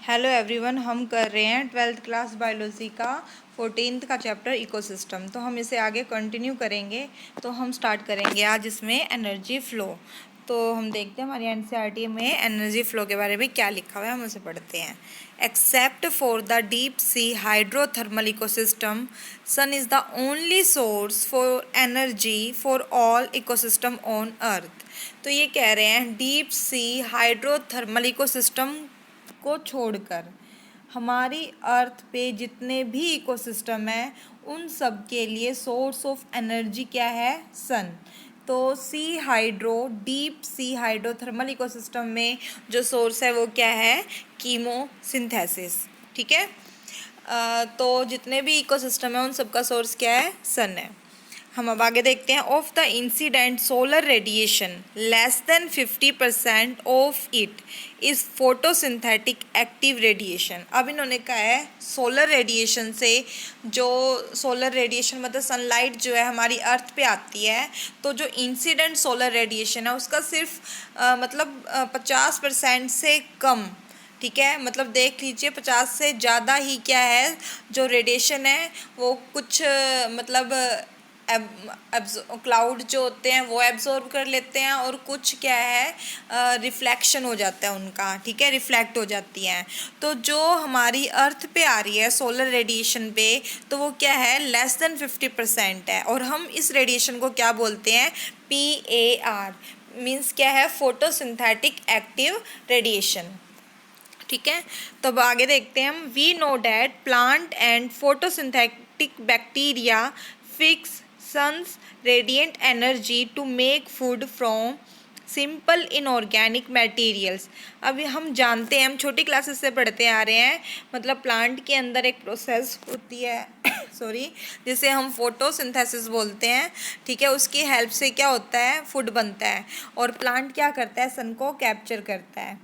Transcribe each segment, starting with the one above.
Hello everyone, हम कर रहे हैं 12th क्लास बायोलॉजी का 14th का चैप्टर इकोसिस्टम। तो हम इसे आगे कंटिन्यू करेंगे। तो हम स्टार्ट करेंगे आज इसमें एनर्जी फ़्लो। तो हम देखते हैं हमारी एनसीईआरटी में एनर्जी फ़्लो के बारे में क्या लिखा हुआ है, हम उसे पढ़ते हैं। Except for the deep sea hydrothermal ecosystem, sun is the only source for energy for all ecosystem on earth. तो ये कह रहे हैं डीप सी हाइड्रोथर्मल इकोसिस्टम को छोड़कर हमारी अर्थ पे जितने भी इकोसिस्टम है उन सब के लिए सोर्स ऑफ एनर्जी क्या है? सन। तो डीप सी हाइड्रोथर्मल इकोसिस्टम में जो सोर्स है वो क्या है? कीमोसिंथेसिस। ठीक है। तो जितने भी इकोसिस्टम है उन सबका सोर्स क्या है? सन है। हम अब आगे देखते हैं। Of the incident solar radiation less than 50% of it is photosynthetic active radiation. अब इन्होंने कहा है सोलर रेडिएशन से, जो सोलर रेडिएशन मतलब सनलाइट जो है हमारी अर्थ पे आती है, तो जो इंसिडेंट सोलर रेडिएशन है उसका सिर्फ 50% से कम, ठीक है, मतलब देख लीजिए 50 से ज़्यादा ही क्या है जो रेडिएशन है वो कुछ क्लाउड जो होते हैं वो एब्जॉर्ब कर लेते हैं और कुछ क्या है रिफ्लेक्शन हो जाता है उनका, ठीक है, रिफ्लेक्ट हो जाती हैं। तो जो हमारी अर्थ पे आ रही है सोलर रेडिएशन पे, तो वो क्या है? लेस देन 50% है। और हम इस रेडिएशन को क्या बोलते हैं? PAR मीन्स क्या है? Photosynthetic active radiation. ठीक है। तो अब आगे देखते हैं हम। We know that plant and photosynthetic bacteria fix sun's radiant energy to make food from simple inorganic materials. अभी हम जानते हैं, हम छोटी क्लासेस से पढ़ते आ रहे हैं, मतलब प्लांट के अंदर एक प्रोसेस होती है सॉरी, जिसे हम फोटोसिंथेसिस बोलते हैं। ठीक है, उसकी हेल्प से क्या होता है? फूड बनता है। और प्लांट क्या करता है? सन को कैप्चर करता है।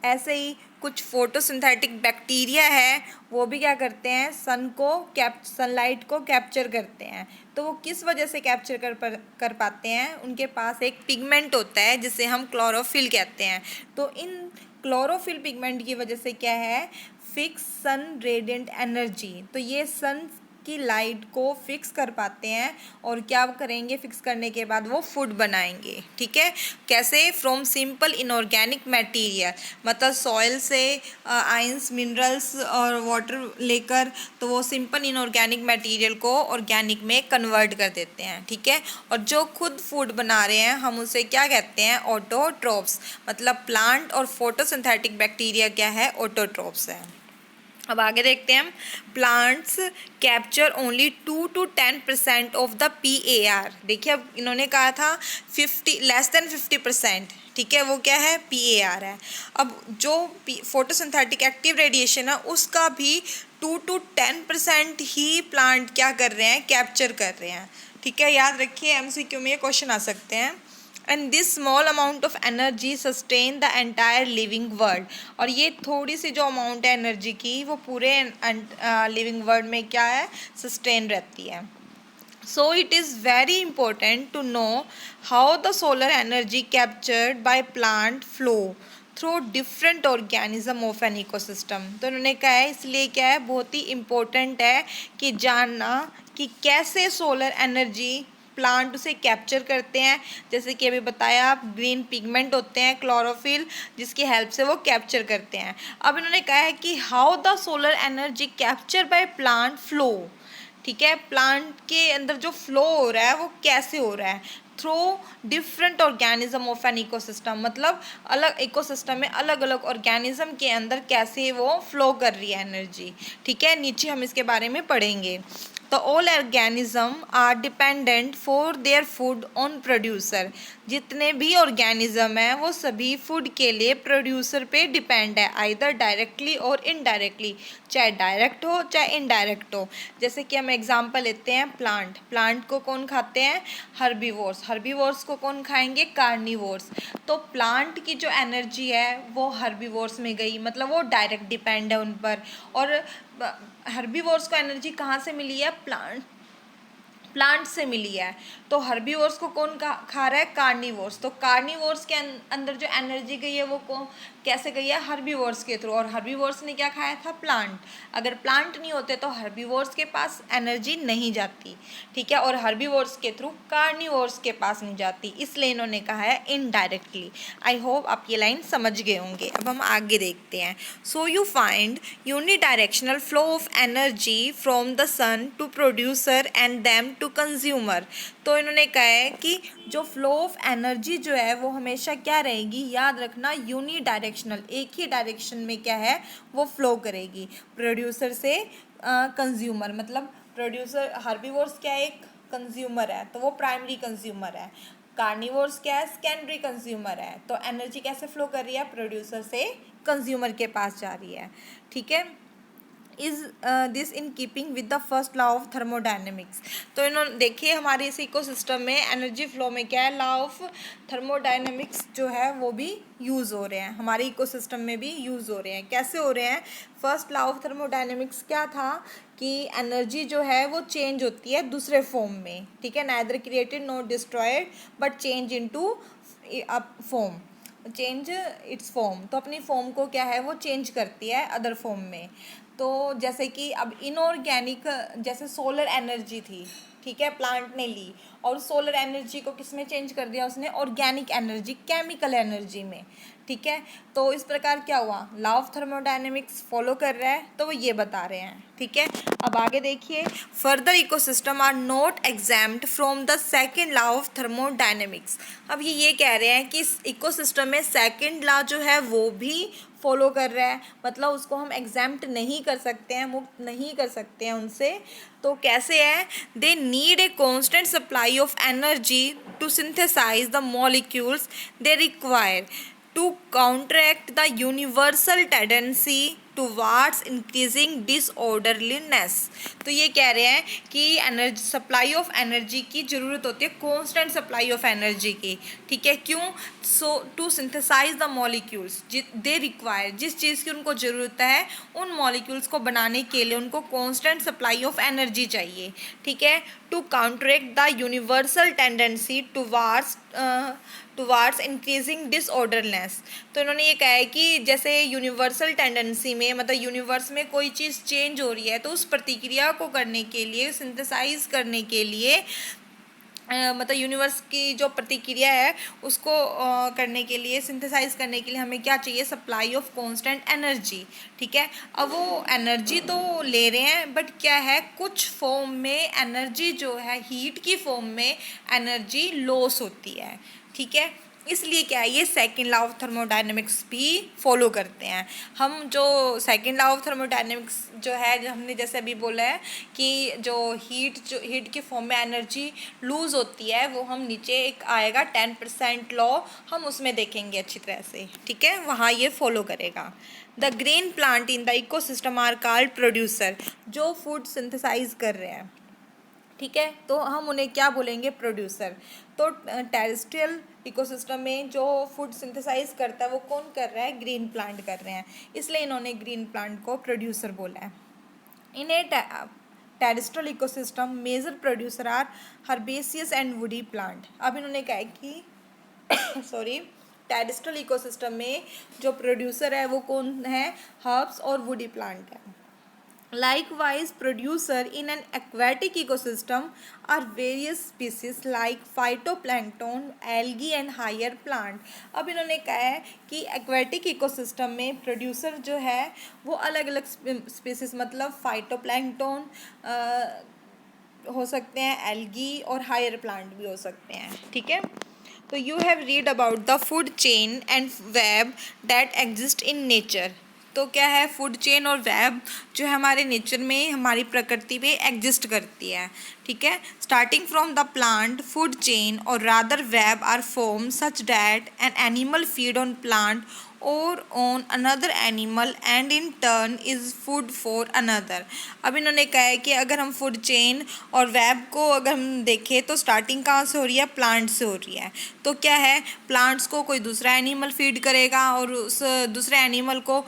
ऐसे ही कुछ फोटोसिंथेटिक बैक्टीरिया है, वो भी क्या करते हैं? सनलाइट को कैप्चर करते हैं। तो वो किस वजह से कैप्चर कर पाते हैं? उनके पास एक पिगमेंट होता है जिसे हम क्लोरोफिल कहते हैं। तो इन क्लोरोफिल पिगमेंट की वजह से क्या है? फिक्स सन रेडिएंट एनर्जी। तो ये सन की लाइट को फिक्स कर पाते हैं और क्या करेंगे? फिक्स करने के बाद वो फूड बनाएंगे। ठीक है। कैसे? फ्रॉम सिंपल इनऑर्गेनिक मटेरियल, मतलब सॉइल से आयंस, मिनरल्स और वाटर लेकर, तो वो सिंपल इनऑर्गेनिक मटेरियल को ऑर्गेनिक में कन्वर्ट कर देते हैं। ठीक है। और जो खुद फूड बना रहे हैं हम उसे क्या कहते हैं? ऑटोट्रोप्स। मतलब प्लांट और फोटोसिंथेटिक बैक्टीरिया क्या है? ऑटोट्रोप्स है। अब आगे देखते हैं हम। Plants capture only 2 to 10% of the PAR। देखिए, अब इन्होंने कहा था 50 लेस देन 50%, ठीक है, वो क्या है? PAR है। अब जो फोटोसिंथेटिक एक्टिव रेडिएशन है उसका भी 2 to 10% ही प्लांट क्या कर रहे हैं? कैप्चर कर रहे हैं। ठीक है, याद रखिए, MCQ में ये क्वेश्चन आ सकते हैं। And this small amount of energy sustain the entire living world. और ये थोड़ी सी जो अमाउंट है एनर्जी की, वो पूरे लिविंग वर्ल्ड में क्या है? सस्टेन रहती है। So it is very important to know how the solar energy captured by plant flow through different organism of an ecosystem। तो उन्होंने कहा है, इसलिए क्या है? बहुत ही इम्पोर्टेंट है कि जानना कि कैसे सोलर एनर्जी प्लांट उसे कैप्चर करते हैं। जैसे कि अभी बताया, ग्रीन पिगमेंट होते हैं क्लोरोफिल, जिसकी हेल्प से वो कैप्चर करते हैं। अब इन्होंने कहा है कि how the solar energy capture by plant flow. ठीक है, प्लांट के अंदर जो फ्लो हो रहा है वो कैसे हो रहा है? Through different organism of an ecosystem, मतलब अलग इकोसिस्टम में अलग अलग ऑर्गेनिज्म के अंदर कैसे वो फ्लो कर रही है एनर्जी। ठीक है, नीचे हम इसके बारे में पढ़ेंगे। तो all organism are dependent for their food on producer. जितने भी ऑर्गेनिज्म हैं वो सभी फूड के लिए प्रोड्यूसर पे डिपेंड है, आइदर डायरेक्टली और इनडायरेक्टली, चाहे डायरेक्ट हो चाहे इनडायरेक्ट हो। जैसे कि हम एग्जांपल लेते हैं, प्लांट को कौन खाते हैं? हर्बीवोर्स को कौन खाएंगे? कार्निवोर्स। तो प्लांट की जो एनर्जी है वो हर्बीवोर्स में गई, मतलब वो डायरेक्ट डिपेंड है उन पर। और हर्बीवोर्स को एनर्जी कहाँ से मिली है? प्लांट से मिली है। तो हर्बीवोर्स को कौन खा रहा है? कार्निवोर्स। तो कार्निवोर्स के अंदर जो एनर्जी गई है वो कैसे गई है, हर्बीवोर्स के थ्रू, और हर्बीवोर्स ने क्या खाया था, प्लांट। अगर प्लांट नहीं होते तो हर्बीवोर्स के पास एनर्जी नहीं जाती, ठीक है, और हर्बीवोर्स के थ्रू कार्निवोर्स के पास नहीं जाती, इसलिए इन्होंने कहा है इनडायरेक्टली। आई होप आप ये लाइन समझ गए होंगे। अब हम आगे देखते हैं। So you find unidirectional flow of energy from the sun to producer and them to consumer. तो इन्होंने कहा है कि जो फ्लो ऑफ एनर्जी जो है वो हमेशा क्या रहेगी, याद रखना, यूनिडायरेक्शनल, एक ही डायरेक्शन में क्या है वो फ्लो करेगी, प्रोड्यूसर से कंज्यूमर। मतलब प्रोड्यूसर, हर्बीवोर्स क्या है, एक कंज्यूमर है तो वो प्राइमरी कंज्यूमर है, कार्निवोर्स क्या है, सेकेंडरी कंज्यूमर है। तो एनर्जी कैसे फ्लो कर रही है, प्रोड्यूसर से कंज्यूमर के पास जा रही है, ठीक है। Is this in keeping with the first law of thermodynamics. तो इन्होंने देखिए हमारे इस इकोसिस्टम में एनर्जी फ्लो में क्या है, लॉ ऑफ थर्मोडायनेमिक्स जो है वो भी यूज़ हो रहे हैं, हमारे इकोसिस्टम में भी यूज़ हो रहे हैं। कैसे हो रहे हैं, फर्स्ट लॉ ऑफ थर्मोडायनेमिक्स क्या था कि एनर्जी जो है वो चेंज होती है दूसरे फॉर्म में, ठीक है, neither created not destroyed but change into form, change it's form. तो अपनी फॉर्म को क्या है वो चेंज करती है अदर फॉर्म में। तो जैसे कि अब इनऑर्गेनिक, जैसे सोलर एनर्जी थी, ठीक है, प्लांट ने ली और सोलर एनर्जी को किस में चेंज कर दिया उसने, ऑर्गेनिक एनर्जी, केमिकल एनर्जी में, ठीक है। तो इस प्रकार क्या हुआ, लॉ ऑफ थर्मोडायनेमिक्स फॉलो कर रहा है, तो वो ये बता रहे हैं, ठीक है। अब आगे देखिए, further ecosystem are not exempt from the second law of thermodynamics. अब ये कह रहे हैं कि इस इकोसिस्टम में सेकेंड लॉ जो है वो भी फॉलो कर रहा है, मतलब उसको हम एग्जाम्प्ट नहीं कर सकते हैं, मुक्त नहीं कर सकते हैं उनसे। तो कैसे है, they need a constant supply of energy to synthesize the molecules they require to counteract the universal tendency towards increasing disorderliness. तो ये कह रहे हैं कि एनर्जी, सप्लाई ऑफ एनर्जी की ज़रूरत होती है, कॉन्स्टेंट सप्लाई ऑफ एनर्जी की, ठीक है। क्यों, so to synthesize the molecules they require, जिस चीज़ की उनको ज़रूरत है उन मॉलिक्यूल्स को बनाने के लिए उनको कॉन्स्टेंट सप्लाई ऑफ एनर्जी चाहिए, ठीक है, to counteract the universal tendency towards increasing disorderness. तो इन्होंने ये कहा है कि जैसे यूनिवर्सल टेंडेंसी में, मतलब यूनिवर्स में कोई चीज़ चेंज हो रही है तो उस प्रतिक्रिया को करने के लिए, सिंथेसाइज करने के लिए, मतलब यूनिवर्स की जो प्रतिक्रिया है उसको करने के लिए, सिंथेसाइज करने के लिए हमें क्या चाहिए, सप्लाई ऑफ कांस्टेंट एनर्जी, ठीक है। अब वो एनर्जी तो ले रहे हैं बट क्या है, कुछ फॉर्म में एनर्जी जो है, हीट की फॉर्म में एनर्जी लॉस होती है, ठीक है। इसलिए क्या है, ये सेकेंड लॉ ऑफ थर्मोडायनेमिक्स भी फॉलो करते हैं हम। जो सेकेंड लॉ ऑफ थर्मोडायनेमिक्स जो है, जो हमने जैसे अभी बोला है कि जो हीट के फॉर्म में एनर्जी लूज़ होती है, वो हम नीचे एक आएगा 10% लॉ, हम उसमें देखेंगे अच्छी तरह से, ठीक है, वहाँ ये फॉलो करेगा। The green plant in the ecosystem are called producer, जो फूड सिंथेसाइज कर रहे हैं, ठीक है, तो हम उन्हें क्या बोलेंगे, प्रोड्यूसर। तो टेरेस्ट्रियल इकोसिस्टम में जो फूड सिंथेसाइज करता है वो कौन कर रहा है, ग्रीन प्लांट कर रहे हैं, इसलिए इन्होंने ग्रीन प्लांट को प्रोड्यूसर बोला है। In a terrestrial ecosystem major producer are herbaceous and woody plant. अब इन्होंने कहा है कि सॉरी, टेरेस्ट्रियल इकोसिस्टम में जो प्रोड्यूसर है वो कौन है, हर्ब्स और वुडी प्लांट है। Likewise, producer in an aquatic ecosystem are various species like phytoplankton, algae and higher plant. अब इन्होंने कहा है कि aquatic ecosystem में producer जो है वो अलग अलग species, मतलब phytoplankton हो सकते हैं, algae और higher plant भी हो सकते हैं, ठीक है। तो you have read about the food chain and web that exist in nature. तो क्या है, फूड चेन और वेब जो है हमारे नेचर में, हमारी प्रकृति में एग्जिस्ट करती है, ठीक है। Starting from the plant food chain or rather web are form such that an animal feed on plant or on another animal and in turn is food for another. अब इन्होंने कहा है कि अगर हम फूड चेन और web को अगर हम देखें तो स्टार्टिंग कहाँ से हो रही है, प्लांट से हो रही है। तो क्या है, प्लांट्स को कोई दूसरा एनिमल फीड करेगा और उस दूसरे एनिमल को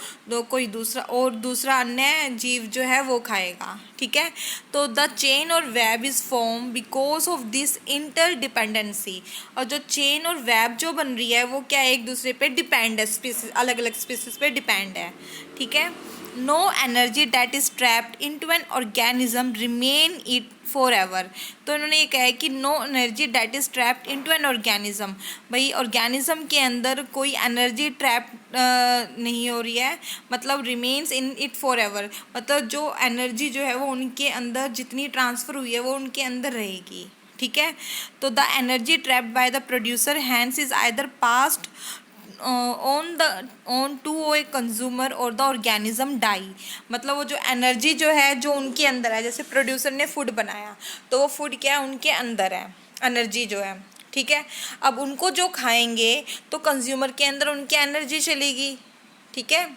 कोई दूसरा अन्य जीव जो है वो खाएगा, ठीक है। तो द चेन और web is form because of this interdependency. और जो चेन और वेब जो बन रही है वो क्या है, एक दूसरे पे डिपेंड है, अलग अलग स्पीसीज पे डिपेंड है, ठीक है। No energy that is trapped into an organism remain it forever. तो इन्होंने ये कहा है कि no energy that is trapped into an organism, भाई ऑर्गेनिज्म के अंदर कोई एनर्जी ट्रैप नहीं हो रही है, मतलब remains in it for ever, मतलब जो एनर्जी जो है वो उनके अंदर जितनी ट्रांसफ़र हुई है वो उनके अंदर रहेगी, ठीक है। तो the energy trapped by the producer hence is either passed on to a consumer और द ऑर्गेनिज्म डाई, मतलब वो जो एनर्जी जो है जो उनके अंदर है, जैसे प्रोड्यूसर ने फूड बनाया तो वो फूड क्या है उनके अंदर है, एनर्जी जो है, ठीक है। अब उनको जो खाएंगे तो कंज्यूमर के अंदर उनकी एनर्जी चलेगी, ठीक है।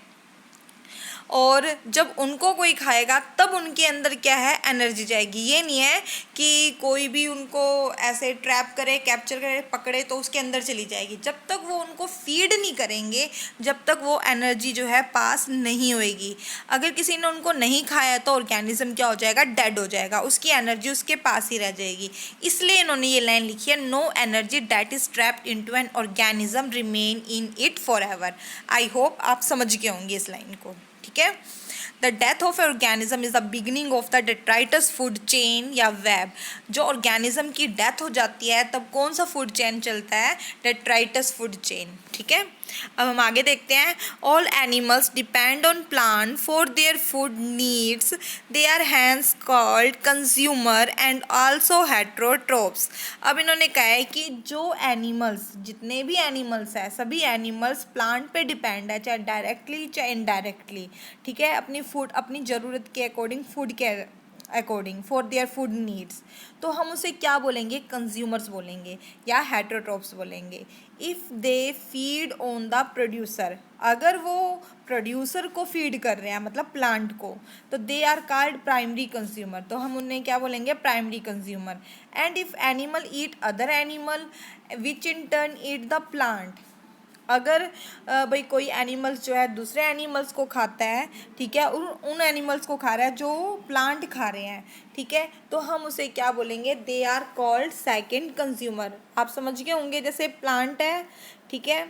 और जब उनको कोई खाएगा तब उनके अंदर क्या है, एनर्जी जाएगी। ये नहीं है कि कोई भी उनको ऐसे ट्रैप करे, कैप्चर करे, पकड़े तो उसके अंदर चली जाएगी। जब तक वो उनको फीड नहीं करेंगे जब तक वो एनर्जी जो है पास नहीं होएगी। अगर किसी ने उनको नहीं खाया तो ऑर्गेनिज्म क्या हो जाएगा, डेड हो जाएगा, उसकी एनर्जी उसके पास ही रह जाएगी। इसलिए इन्होंने ये लाइन लिखी है, no energy that is trapped into an organism remain in it forever. I hope आप समझ गए होंगे इस लाइन को, ठीक है। The death of organism is the beginning of the detritus food chain या वेब। जो ऑर्गेनिज्म की डेथ हो जाती है तब कौन सा फूड चेन चलता है, डेट्राइटस फूड चेन, ठीक है। अब हम आगे देखते हैं, all animals depend on plant for their food needs, they are hence called consumer and also heterotrophs. अब इन्होंने कहा है कि जो एनिमल्स, जितने भी एनिमल्स हैं, सभी एनिमल्स प्लांट पे डिपेंड है, चाहे डायरेक्टली चाहे इनडायरेक्टली, ठीक है, अपनी फूड, अपनी ज़रूरत के अकॉर्डिंग, फूड के according, for their food needs. तो हम उसे क्या बोलेंगे, कंज्यूमर्स बोलेंगे या हेट्रोट्रोप्स बोलेंगे। If they feed on the producer, अगर वो प्रोड्यूसर को फीड कर रहे हैं मतलब प्लांट को, तो they are called primary consumer, तो हम उन्हें क्या बोलेंगे, primary consumer. And if animal eat other animal which in turn eat the plant, अगर भाई कोई एनिमल्स जो है दूसरे एनिमल्स को खाता है, ठीक है, उन एनिमल्स को खा रहा है जो प्लांट खा रहे हैं, ठीक है, तो हम उसे क्या बोलेंगे, they are called second consumer. आप समझ गए होंगे, जैसे प्लांट है, ठीक है,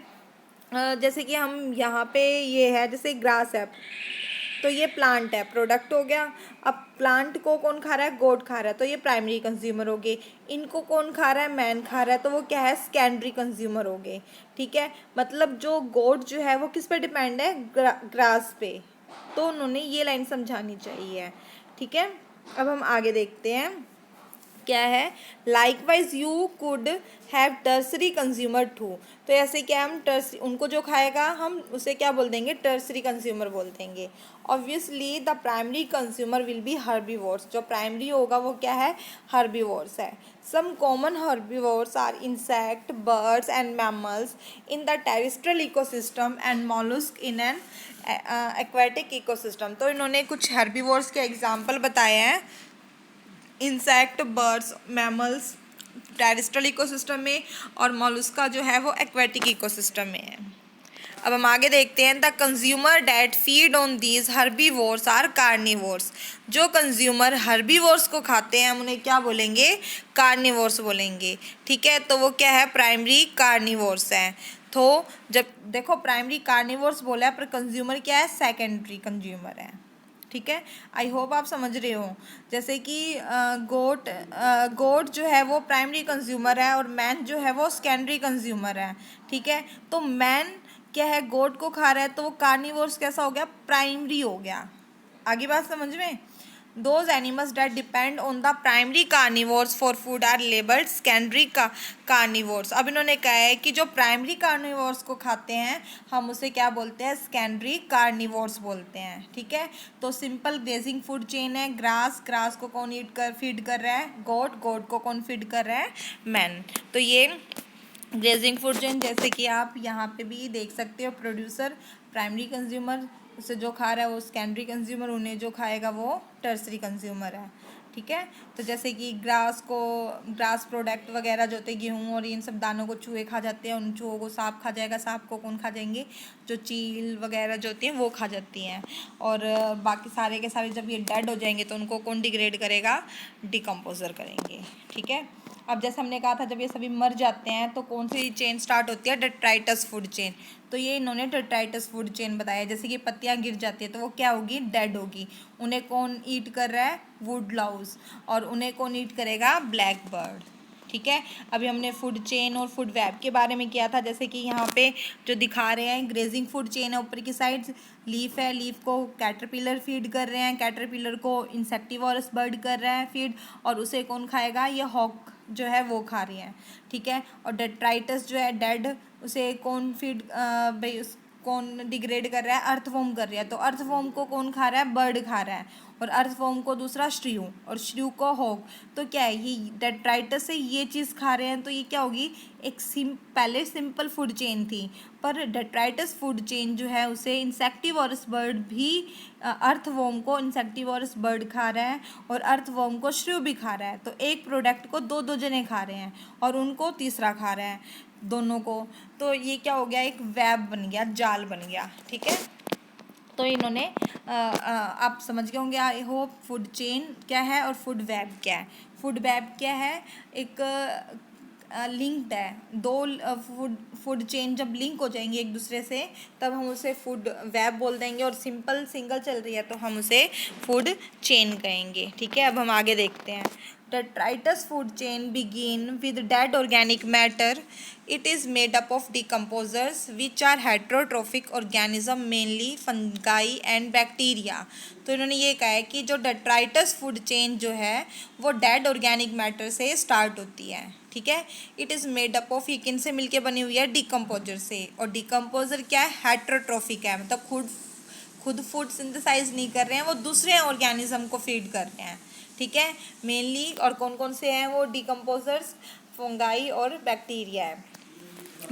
जैसे कि हम यहाँ पे ये है, जैसे ग्रास है तो ये प्लांट है, प्रोडक्ट हो गया। अब प्लांट को कौन खा रहा है, गोट खा रहा है, तो ये प्राइमरी कंज्यूमर हो गए। इनको कौन खा रहा है, मैन खा रहा है, तो वो क्या है, सेकेंडरी कंज्यूमर हो गए, ठीक है। मतलब जो गोट जो है वो किस पे डिपेंड है, ग्रास पे। तो उन्होंने ये लाइन समझानी चाहिए, ठीक है। अब हम आगे देखते हैं क्या है, likewise you could have tertiary consumer too. तो ऐसे क्या, हम टर्सरी, उनको जो खाएगा हम उसे क्या बोल देंगे, टर्सरी कंज्यूमर बोल देंगे। Obviously the primary consumer will be herbivores, जो प्राइमरी होगा वो क्या है, हर्बीवोर्स है। Some common herbivores are insect, birds and mammals in the terrestrial ecosystem and mollusc in an aquatic ecosystem. तो इन्होंने कुछ हर्बीवोर्स के एग्जाम्पल बताए हैं, insect, birds, mammals terrestrial ecosystem में, और मॉलस्का जो है वो एक्वेटिक इकोसिस्टम में है। अब हम आगे देखते हैं, the consumer that feed on these herbivores are carnivores. जो कंज्यूमर हर्बीवोर्स को खाते हैं हम उन्हें क्या बोलेंगे, कार्निवोर्स बोलेंगे, ठीक है। तो वो क्या है, प्राइमरी कार्निवोर्स हैं। तो जब देखो प्राइमरी कार्निवोर्स बोला है पर कंज्यूमर क्या है, सेकेंडरी कंज्यूमर है, ठीक है। आई होप आप समझ रहे हो। जैसे कि गोट जो है वो प्राइमरी कंज्यूमर है और मैन जो है वो सेकेंडरी कंज्यूमर है, ठीक है। तो मैन क्या है, गोट को खा रहा है, तो वो कार्निवोर्स कैसा हो गया, प्राइमरी हो गया। आगे बात समझ में, those animals that depend on the primary carnivores for food are labelled secondary carnivores. अब इन्होंने कहा है कि जो प्राइमरी कार्निवोर्स को खाते हैं हम उसे क्या बोलते हैं, सेकेंडरी कार्निवोर्स बोलते हैं, ठीक है। तो सिंपल ग्रेजिंग फूड चेन है, ग्रास को कौन फीड कर रहा है, गोट को कौन फीड कर रहा है, मैन। तो ये ग्रेजिंग फूड चेन, जैसे कि आप यहाँ पे भी देख सकते हो, प्रोड्यूसर प्राइमरी कंज्यूमर, उसे जो खा रहा है वो सेकेंडरी कंज्यूमर, उन्हें जो खाएगा वो टर्सरी कंज्यूमर है, ठीक है। तो जैसे कि ग्रास प्रोडक्ट वगैरह जो होते हैं, गेहूँ और इन सब दानों को चूहे खा जाते हैं, उन चूहों को सांप खा जाएगा, सांप को कौन खा जाएंगे, जो चील वगैरह जो होती हैं वो खा जाती हैं। और बाकी सारे के सारे जब ये डेड हो जाएंगे तो उनको कौन डिग्रेड करेगा, डिकम्पोजर करेंगे, ठीक है। अब जैसे हमने कहा था जब ये सभी मर जाते हैं तो कौन सी चेन स्टार्ट होती है, डेट्राइटस फूड चेन। तो ये इन्होंने डेट्राइटस फूड चेन बताया। जैसे कि पत्तियां गिर जाती है तो वो क्या होगी, डेड होगी। उन्हें कौन ईट कर रहा है, वुड लाउस, और उन्हें कौन ईट करेगा, ब्लैक बर्ड। ठीक है, अभी हमने फूड चेन और फूड वेब के बारे में किया था। जैसे कि यहाँ पे जो दिखा रहे हैं, ग्रेजिंग फूड चेन है ऊपर की साइड, लीफ है, लीफ को कैटरपिलर फीड कर रहे हैं, कैटरपिलर को इंसेक्टिवोरस बर्ड कर रहा है फीड, और उसे कौन खाएगा, ये हॉक जो है वो खा रही है। ठीक है, और डेट्राइटस जो है डेड, उसे कौन फीड भाई उस कौन डिग्रेड कर रहा है, अर्थवॉर्म कर रही है। तो अर्थवॉर्म को कौन खा रहा है, बर्ड खा रहा है, और अर्थवॉर्म को दूसरा श्रियू, और श्रियू को हॉक। तो क्या है, ये डेट्राइटस से ये चीज़ खा रहे हैं तो ये क्या होगी, एक पहले सिंपल फूड चेन थी, पर डेट्राइटस फूड चेन जो है उसे इंसेक्टिवोरस बर्ड भी अर्थवॉर्म को इंसेक्टिवोरस बर्ड खा रहा है, और अर्थवॉर्म को श्रियू भी खा रहा है। तो एक प्रोडक्ट को दो दो जने खा रहे हैं और उनको तीसरा खा रहा है दोनों को। तो ये क्या हो गया, एक वेब बन गया, जाल बन गया। ठीक है, तो इन्होंने आप समझ गए होंगे आई होप फूड चेन क्या है और फूड वेब क्या है। फूड वेब क्या है, एक लिंक्ड है, दो फूड चेन जब लिंक हो जाएंगे एक दूसरे से तब हम उसे फूड वेब बोल देंगे, और सिंपल सिंगल चल रही है तो हम उसे फूड चेन कहेंगे। ठीक है, अब हम आगे देखते हैं। Detritus food chain begin with dead organic matter. It is made up of decomposers which are heterotrophic organism, mainly fungi and bacteria. तो इन्होंने ये कहा है कि जो डेट्राइटस फूड चेन जो है वो डेड ऑर्गेनिक मैटर से स्टार्ट होती है। ठीक है, it is made up of, ये किन से मिलके बनी हुई है, डिकम्पोजर से। और डिकम्पोजर क्या है, हेट्रोट्रोफिक है, मतलब खुद फूड सिंथेसाइज नहीं कर रहे हैं, वो दूसरे ऑर्गेनिज्म को फीड कर रहे हैं। ठीक है, मेनली, और कौन कौन से हैं वो डिकम्पोजर्स, फंगाई और बैक्टीरिया है।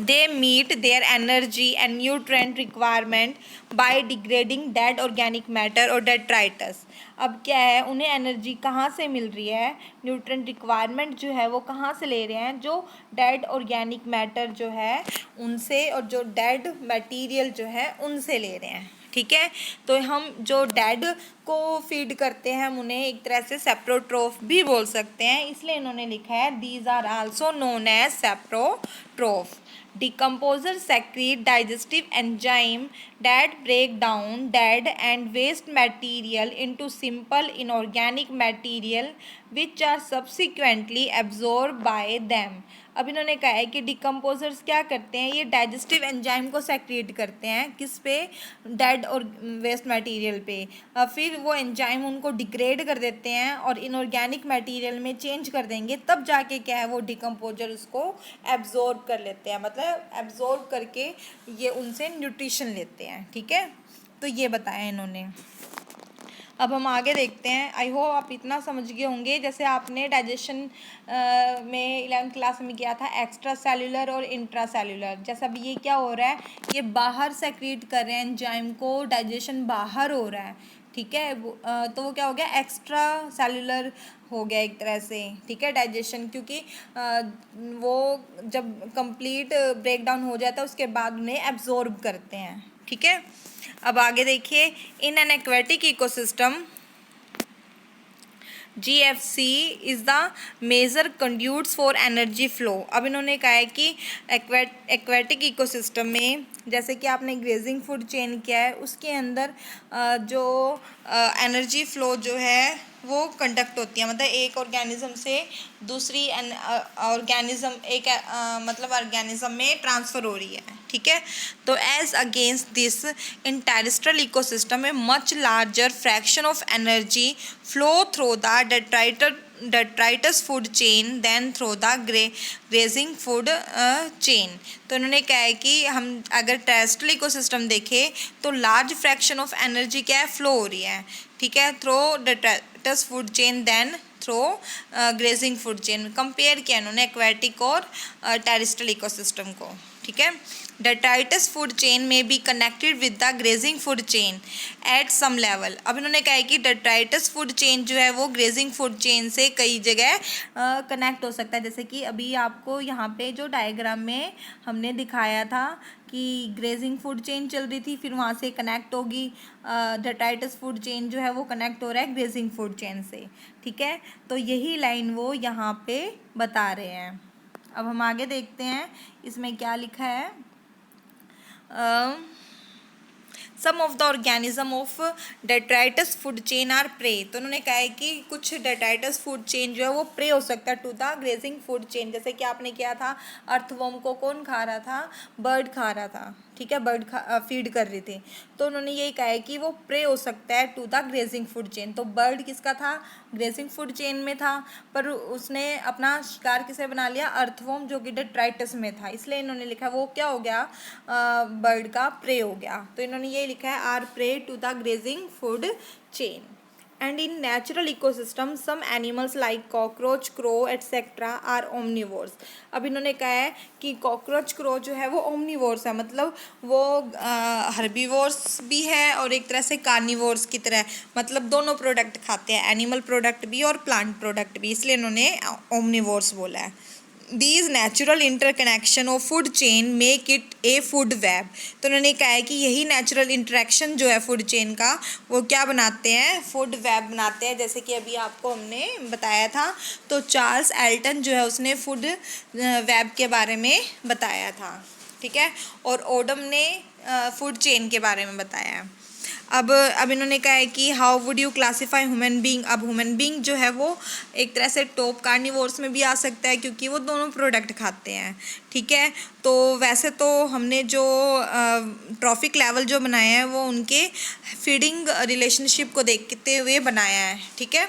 They meet their energy and nutrient requirement by degrading dead organic matter और डेट्राइटस। अब क्या है, उन्हें एनर्जी कहाँ से मिल रही है, न्यूट्रेंट रिक्वायरमेंट जो है वो कहाँ से ले रहे हैं, जो डेड ऑर्गेनिक मैटर जो है उनसे, और जो डेड मटेरियल जो है उनसे ले रहे हैं। ठीक है, तो हम जो डेड को फीड करते हैं हम उन्हें एक तरह से सेप्रोट्रोफ भी बोल सकते हैं, इसलिए इन्होंने लिखा है these are also known as saprotroph. Decomposer secrete digestive enzyme that break down dead and waste material into simple inorganic material which are subsequently absorbed by them. अब इन्होंने कहा है कि डिकम्पोजर्स क्या करते हैं, ये डाइजेस्टिव एंजाइम को सेक्रेट करते हैं, किस पे, डेड और वेस्ट मटेरियल पे। फिर वो एंजाइम उनको डिग्रेड कर देते हैं और इनऑर्गेनिक मटेरियल में चेंज कर देंगे, तब जाके क्या है वो डिकम्पोजर उसको एब्जॉर्ब कर लेते हैं, मतलब एब्जॉर्ब करके ये उनसे न्यूट्रिशन लेते हैं। ठीक है, तो ये बताया इन्होंने। अब हम आगे देखते हैं। आई होप आप इतना समझ गए होंगे। जैसे आपने डाइजेशन में 11th क्लास में किया था एक्स्ट्रा सेल्यूलर और इंट्रा सेल्यूलर, जैसा अभी ये क्या हो रहा है, ये बाहर सेक्रेट कर रहे हैं एंजाइम को, डाइजेशन बाहर हो रहा है। ठीक है, तो वो क्या हो गया, एक्स्ट्रा सेल्यूलर हो गया एक तरह से। ठीक है, डाइजेशन, क्योंकि वो जब कंप्लीट ब्रेक डाउन हो जाता है उसके बाद उन्हें एब्जॉर्ब करते हैं। ठीक है, अब आगे देखिए। In an aquatic ecosystem GFC is the major conduits for energy flow. अब इन्होंने कहा है कि एक्वेटिक इकोसिस्टम में, जैसे कि आपने ग्रेजिंग फूड चेन किया है, उसके अंदर जो एनर्जी फ्लो जो है वो कंडक्ट होती है, मतलब एक ऑर्गेनिज्म से दूसरी ऑर्गेनिज्म मतलब ऑर्गेनिज्म में ट्रांसफ़र हो रही है। ठीक है, तो as against this in terrestrial ecosystem में much larger fraction of energy flow through the detritus food chain then through the grazing food chain. तो इन्होंने कहा है कि हम अगर टेरेस्ट्रियल इकोसिस्टम देखें तो लार्ज फ्रैक्शन ऑफ एनर्जी क्या है, फ्लो हो रही है। ठीक है, through detritus food chain then through grazing food chain. Compare किया इन्होंने एक्वेटिक और टेरेस्ट्रियल इकोसिस्टम को। ठीक है, detritus फूड चेन में be connected with the grazing food chain at some level. अब इन्होंने कहा है कि detritus फूड चेन जो है वो ग्रेजिंग फूड चेन से कई जगह कनेक्ट हो सकता है। जैसे कि अभी आपको यहाँ पे जो डायग्राम में हमने दिखाया था कि ग्रेजिंग फूड चेन चल रही थी, फिर वहाँ से कनेक्ट होगी डेट्राइटस फूड चेन जो है वो कनेक्ट हो रहा है ग्रेजिंग फूड चेन से, ठीक है। तो यही लाइन वो यहाँ पे बता रहे हैं। अब हम आगे देखते हैं इसमें क्या लिखा है। Some of the organism of detritus food chain are prey. तो उन्होंने कहा है कि कुछ डेट्राइटस फूड चेन जो है वो प्रे हो सकता है to the grazing food chain. जैसे कि आपने किया था, अर्थवॉर्म को कौन खा रहा था, बर्ड खा रहा था, ठीक है, बर्ड फीड कर रही थी। तो उन्होंने यही कहा है कि वो प्रे हो सकता है to the grazing food chain. तो बर्ड किसका था, ग्रेजिंग फूड चेन में था, पर उसने अपना शिकार किसे बना लिया, अर्थवॉर्म जो कि डेट्राइटस में था, इसलिए इन्होंने लिखा वो क्या हो गया, बर्ड का प्रे हो गया। तो इन्होंने ये लिखा है are prey to the grazing food chain. And in natural ecosystem some animals like cockroach, crow etcetera are omnivores. अब इन्होंने कहा है कि कॉकरोच, क्रो जो है वो ओमनिवोर्स है, मतलब वो हर्बीवोर्स भी है और एक तरह से कार्निवोर्स की तरह, मतलब दोनों प्रोडक्ट खाते हैं, एनिमल प्रोडक्ट भी और प्लांट प्रोडक्ट भी, इसलिए इन्होंने ओमनिवोर्स बोला है। These natural interconnection of food chain make it A food web. तो उन्होंने कहा है कि यही नेचुरल इंटरेक्शन जो है फूड चेन का वो क्या बनाते हैं, फूड वेब बनाते हैं। जैसे कि अभी आपको हमने बताया था, तो चार्ल्स एल्टन जो है उसने फूड वेब के बारे में बताया था, ठीक है, और ओडम ने फूड चेन के बारे में बताया है। अब इन्होंने कहा है कि how would you classify human being. अब ह्यूमन बीइंग जो है वो एक तरह से टॉप कार्निवोर्स में भी आ सकता है, क्योंकि वो दोनों प्रोडक्ट खाते हैं, ठीक है। तो वैसे तो हमने जो ट्रॉफिक लेवल जो बनाया है वो उनके फीडिंग रिलेशनशिप को देखते हुए बनाया है, ठीक है।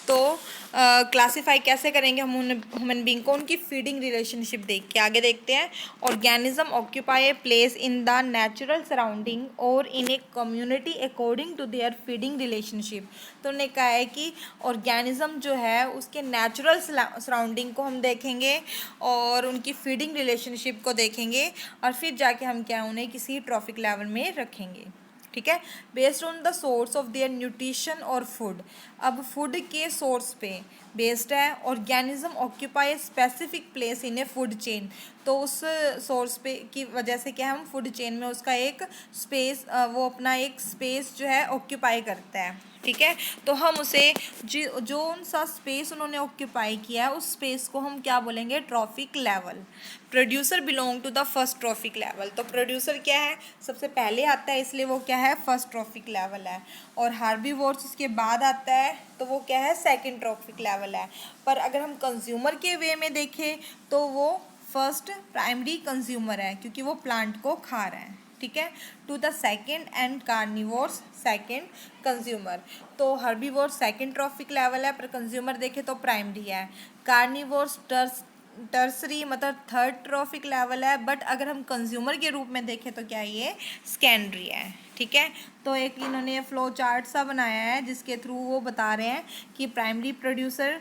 तो क्लासीफाई कैसे करेंगे हम ह्यूमन बीइंग को, उनकी फीडिंग रिलेशनशिप देख के आगे देखते हैं। Organism occupy a place in the natural surrounding or in a community according to their feeding relationship. तो उन्होंने कहा है कि ऑर्गेनिज्म जो है उसके नेचुरल सराउंडिंग को हम देखेंगे और उनकी फीडिंग रिलेशनशिप को देखेंगे, और फिर जाके हम क्या उन्हें किसी ट्रॉफिक लेवल में रखेंगे, ठीक है, based on the source of their nutrition और फूड। अब फूड के सोर्स पे बेस्ड है, organism occupy specific place in A food chain. तो उस सोर्स पे की वजह से क्या है, हम फूड चेन में उसका एक स्पेस, वो अपना एक स्पेस जो है ऑक्यूपाई करता है, ठीक है। तो हम उसे जो सा स्पेस उन्होंने ऑक्यूपाई किया है उस स्पेस को हम क्या बोलेंगे, trophic level. Producer belong to the first trophic level. तो प्रोड्यूसर क्या है, सबसे पहले आता है, इसलिए वो क्या है, फर्स्ट ट्रॉफिक लेवल है। और हार्बीवोर्स उसके बाद आता है, तो वो क्या है, सेकंड ट्रॉफिक लेवल है। पर अगर हम कंज्यूमर के वे में देखें तो वो फर्स्ट प्राइमरी कंज्यूमर है, क्योंकि वो प्लांट को खा रहे हैं, ठीक है। To the second and carnivores second consumer. तो हर्बीवोर्स सेकंड ट्रॉफिक लेवल है, पर कंज्यूमर देखें तो प्राइमरी है। कार्निवोर्स टर्सरी मतलब थर्ड ट्रॉफिक लेवल है, बट अगर हम कंज्यूमर के रूप में देखें तो क्या ये सेकेंडरी है, ठीक है। तो एक इन्होंने फ्लो चार्ट सा बनाया है जिसके थ्रू वो बता रहे हैं कि प्राइमरी प्रोड्यूसर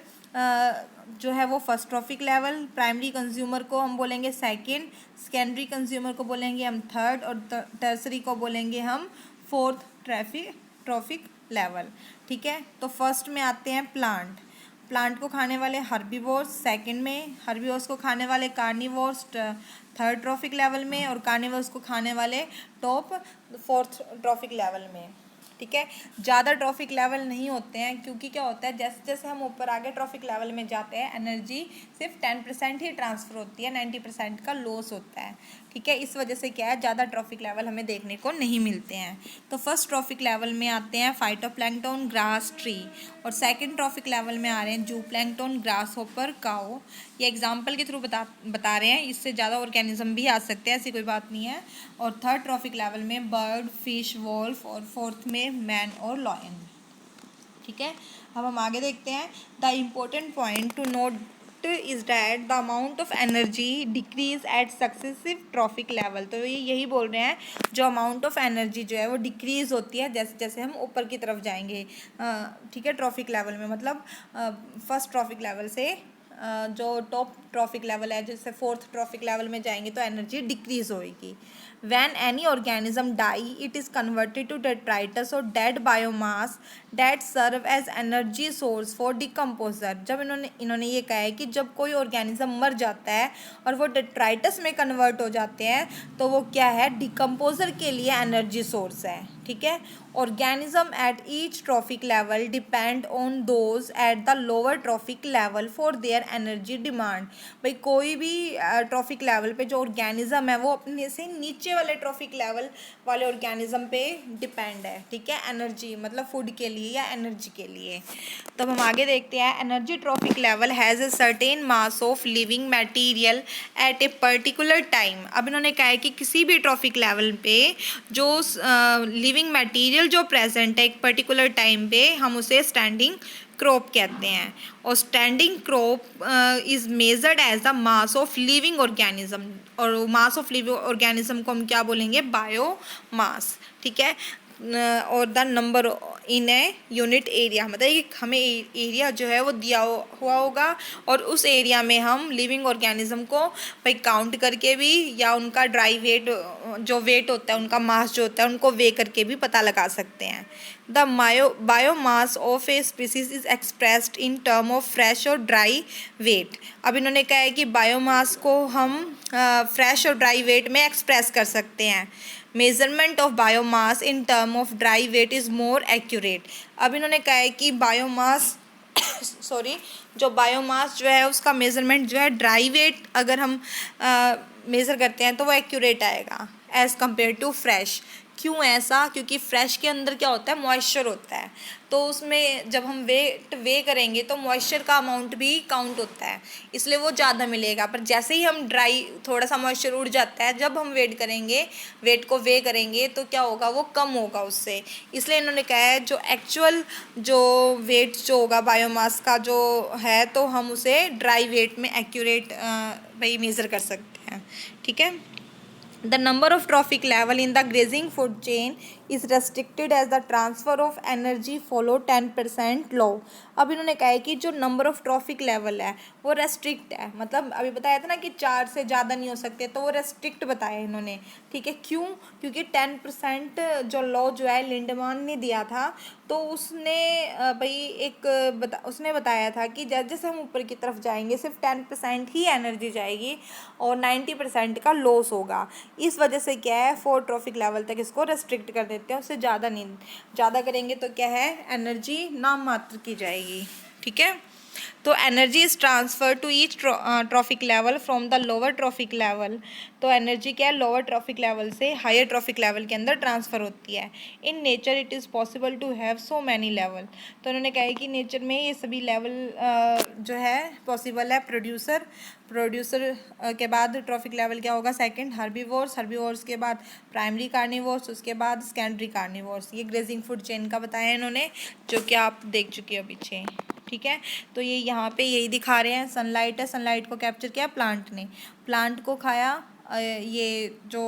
जो है वो first trophic level, primary consumer को हम बोलेंगे सेकंड, सेकेंडरी कंज्यूमर को बोलेंगे हम थर्ड, और टर्सरी को बोलेंगे हम फोर्थ ट्रॉफिक लेवल, ठीक है। तो फर्स्ट में आते हैं प्लांट को खाने वाले हर्बीवोर्स, सेकंड में हर्बीवोर्स को खाने वाले कार्निवोर्स थर्ड ट्रॉफिक लेवल में, और कार्निवोर्स को खाने वाले टॉप फोर्थ ट्रॉफिक लेवल में, ठीक है। ज़्यादा ट्रॉफिक लेवल नहीं होते हैं, क्योंकि क्या होता है, जैसे जैसे हम ऊपर आगे ट्रॉफिक लेवल में जाते हैं एनर्जी सिर्फ 10% ही ट्रांसफ़र होती है, 90% का लॉस होता है, ठीक है। इस वजह से क्या है, ज़्यादा ट्रॉफिक लेवल हमें देखने को नहीं मिलते हैं। तो फर्स्ट ट्रॉफिक लेवल में आते हैं फाइटोप्लैंक्टन, ग्रास, ट्री, और सेकंड ट्रॉफिक लेवल में आ रहे हैं जूप्लैंक्टन, ग्रास होपर, काओ। ये एग्जाम्पल के थ्रू बता रहे हैं, इससे ज़्यादा ऑर्गेनिज्म भी आ सकते हैं, ऐसी कोई बात नहीं है। और थर्ड ट्रॉफिक लेवल में बर्ड, फिश, वॉल्फ, और फोर्थ में मैन और लॉयन, ठीक है। अब हम आगे देखते हैं। The important point two note is that the amount of energy decrease at successive trophic level. तो ये यही बोल रहे हैं, जो अमाउंट ऑफ एनर्जी जो है वो डिक्रीज होती है जैसे जैसे हम ऊपर की तरफ जाएंगे, ठीक है, ट्रॉफिक लेवल में, मतलब फर्स्ट ट्रॉफिक लेवल से जो टॉप ट्रॉफिक लेवल है, जैसे फोर्थ ट्रॉफिक लेवल में जाएंगे तो एनर्जी डिक्रीज होएगी। When any organism die it is converted to detritus or dead biomass that serve as energy source for decomposer. जब इन्होंने ये कहा है कि जब कोई ऑर्गेनिज्म मर जाता है और वो डेट्राइटस में कन्वर्ट हो जाते हैं तो वो क्या है, डिकम्पोजर के लिए एनर्जी सोर्स है। ठीक है, organism at each trophic level depend on those at the lower trophic level for their energy demand. भाई कोई भी ट्रॉफिक लेवल पे जो ऑर्गेनिज्म है वो अपने से नीचे वाले ट्रॉफिक लेवल वाले ऑर्गेनिज्म पे डिपेंड है। ठीक है, एनर्जी मतलब फूड के लिए या एनर्जी के लिए। तब हम आगे देखते हैं, energy trophic level has a certain mass of living material at a particular time. अब इन्होंने कहा है कि किसी भी ट्रॉफिक लेवल पे जो लिविंग मटेरियल जो प्रेजेंट है एक पर्टिकुलर टाइम पे, हम उसे स्टैंडिंग क्रॉप कहते हैं। और standing crop is measured as the mass of living organism, और मास ऑफ लिविंग ऑर्गेनिज्म को हम क्या बोलेंगे, बायो मास। ठीक है, और the number in a unit area, मतलब कि हमें एरिया जो है वो दिया हुआ होगा और उस एरिया में हम लिविंग ऑर्गेनिज्म को भाई काउंट करके भी या उनका ड्राई वेट जो वेट होता है, उनका मास जो होता है, उनको वे करके भी पता लगा सकते हैं। The biomass of a species is expressed in term of fresh और ड्राई वेट। अब इन्होंने कहा है कि बायोमास को हम फ्रेश और ड्राई वेट में एक्सप्रेस कर सकते हैं। Measurement of biomass in term of dry weight is more accurate. अब इन्होंने कहा है कि बायोमास सॉरी जो बायोमास जो है उसका मेजरमेंट जो है ड्राई वेट अगर हम मेज़र करते हैं तो वो एक्यूरेट आएगा एज़ कम्पेयर टू फ्रेश। क्यों ऐसा, क्योंकि फ्रेश के अंदर क्या होता है, मॉइस्चर होता है, तो उसमें जब हम वे करेंगे तो मॉइस्चर का अमाउंट भी काउंट होता है, इसलिए वो ज़्यादा मिलेगा। पर जैसे ही हम ड्राई थोड़ा सा मॉइस्चर उड़ जाता है, जब हम वेट को वे करेंगे तो क्या होगा, वो कम होगा उससे। इसलिए इन्होंने कहा है जो एक्चुअल जो वेट जो होगा बायोमास का जो है, तो हम उसे ड्राई वेट में एक्यूरेट भाई मेज़र कर सकते हैं। ठीक है, the number of trophic level in the grazing food chain is restricted as the transfer of energy follow 10% law। अब इन्होंने कहा है कि जो नंबर ऑफ ट्रॉफिक लेवल है वो रेस्ट्रिक्ट है, मतलब अभी बताया था ना कि 4 से ज़्यादा नहीं हो सकते, तो वो रेस्ट्रिक्ट बताया इन्होंने। ठीक है, क्यों, क्योंकि 10% जो लॉ जो है लिंडमान ने दिया था, तो उसने भाई उसने बताया था कि जैसे हम ऊपर की तरफ जाएंगे सिर्फ 10% ही एनर्जी जाएगी और 90% का लॉस होगा। इस वजह से क्या है, 4 ट्रॉफिक लेवल तक इसको रेस्ट्रिक्ट कर देते हैं, उससे ज़्यादा नहीं, ज़्यादा करेंगे तो क्या है, एनर्जी नाम मात्र की जाएगी। ठीक है, तो energy is transfer to each trophic level from the lower trophic level. तो एनर्जी क्या है, लोअर ट्रॉफिक लेवल से हायर ट्रॉफिक लेवल के अंदर ट्रांसफ़र होती है। In nature it is possible to have so many level. तो उन्होंने कहा है कि नेचर में ये सभी लेवल जो है पॉसिबल है। प्रोड्यूसर के बाद ट्रॉफिक लेवल क्या होगा, सेकंड हर्बीवोर्स के बाद प्राइमरी कार्निवोर्स, उसके बाद सेकेंडरी कार्निवोर्स। ये ग्रेजिंग फूड चेन का बताया है इन्होंने, जो कि आप देख चुके हो पीछे। ठीक है, तो ये यहाँ पे यही दिखा रहे हैं, सनलाइट है, सनलाइट को कैप्चर किया प्लांट ने, प्लांट को खाया ये जो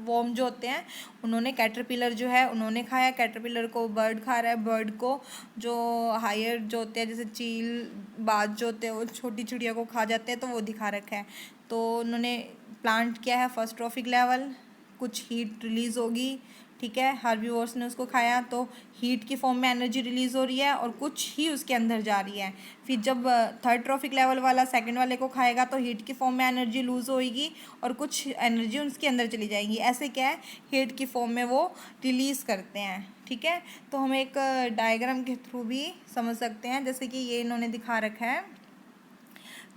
वॉर्म जो होते हैं उन्होंने, कैटरपिलर जो है उन्होंने खाया, कैटरपिलर को बर्ड खा रहा है, बर्ड को जो हायर जो होते हैं जैसे चील बाज जो होते हैं वो छोटी चिड़िया को खा जाते हैं, तो वो दिखा रखा है। तो उन्होंने प्लांट क्या है, फर्स्ट ट्रॉफिक लेवल, कुछ हीट रिलीज़ होगी। ठीक है, हर्बीवोर्स ने उसको खाया तो हीट की फॉर्म में एनर्जी रिलीज़ हो रही है और कुछ ही उसके अंदर जा रही है। फिर जब थर्ड ट्रॉफिक लेवल वाला सेकंड वाले को खाएगा तो हीट की फॉर्म में एनर्जी लूज़ होएगी और कुछ एनर्जी उसके अंदर चली जाएगी। ऐसे क्या है, हीट की फॉर्म में वो रिलीज़ करते हैं। ठीक है, तो हम एक डायग्राम के थ्रू भी समझ सकते हैं, जैसे कि ये इन्होंने दिखा रखा है।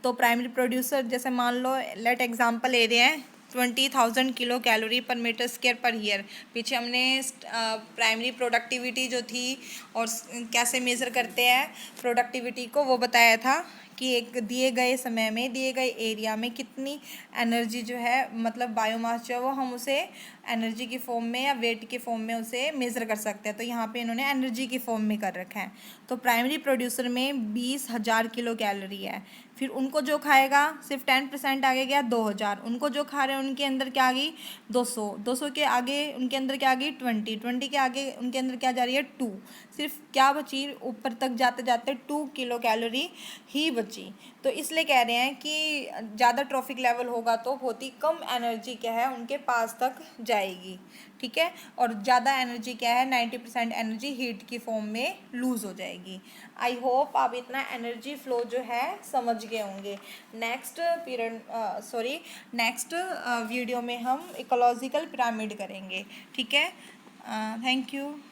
तो प्राइमरी प्रोड्यूसर, जैसे मान लो लेट एग्जाम्पल ले रहे हैं 20,000 किलो कैलोरी पर मीटर स्क्वायर पर ईयर। पीछे हमने प्राइमरी प्रोडक्टिविटी जो थी और कैसे मेज़र करते हैं प्रोडक्टिविटी को वो बताया था कि एक दिए गए समय में दिए गए एरिया में कितनी एनर्जी जो है, मतलब बायोमास जो है वो हम उसे एनर्जी की फॉर्म में या वेट की फॉर्म में उसे मेज़र कर सकते हैं। तो यहाँ पे इन्होंने एनर्जी की फॉर्म में कर रखा है। तो प्राइमरी प्रोड्यूसर में 20,000 किलो कैलोरी है, फिर उनको जो खाएगा सिर्फ 10% आगे गया 2,000, उनको जो खा रहे हैं उनके अंदर क्या आ गई 200 के आगे उनके अंदर क्या आ गई 20 के आगे उनके अंदर क्या जा रही है 2, सिर्फ क्या बची ऊपर तक जाते जाते 2 किलो कैलोरी ही बच एनर्जी। तो इसलिए कह रहे हैं कि ज़्यादा ट्रॉफिक लेवल होगा तो बहुत ही कम एनर्जी क्या है उनके पास तक जाएगी, ठीक है। और ज़्यादा एनर्जी क्या है, 90% एनर्जी हीट की फॉर्म में लूज़ हो जाएगी। आई होप आप इतना एनर्जी फ्लो जो है समझ गए होंगे। नेक्स्ट पीरियड नेक्स्ट वीडियो में हम इकोलॉजिकल पिरामिड करेंगे, ठीक है। Thank you.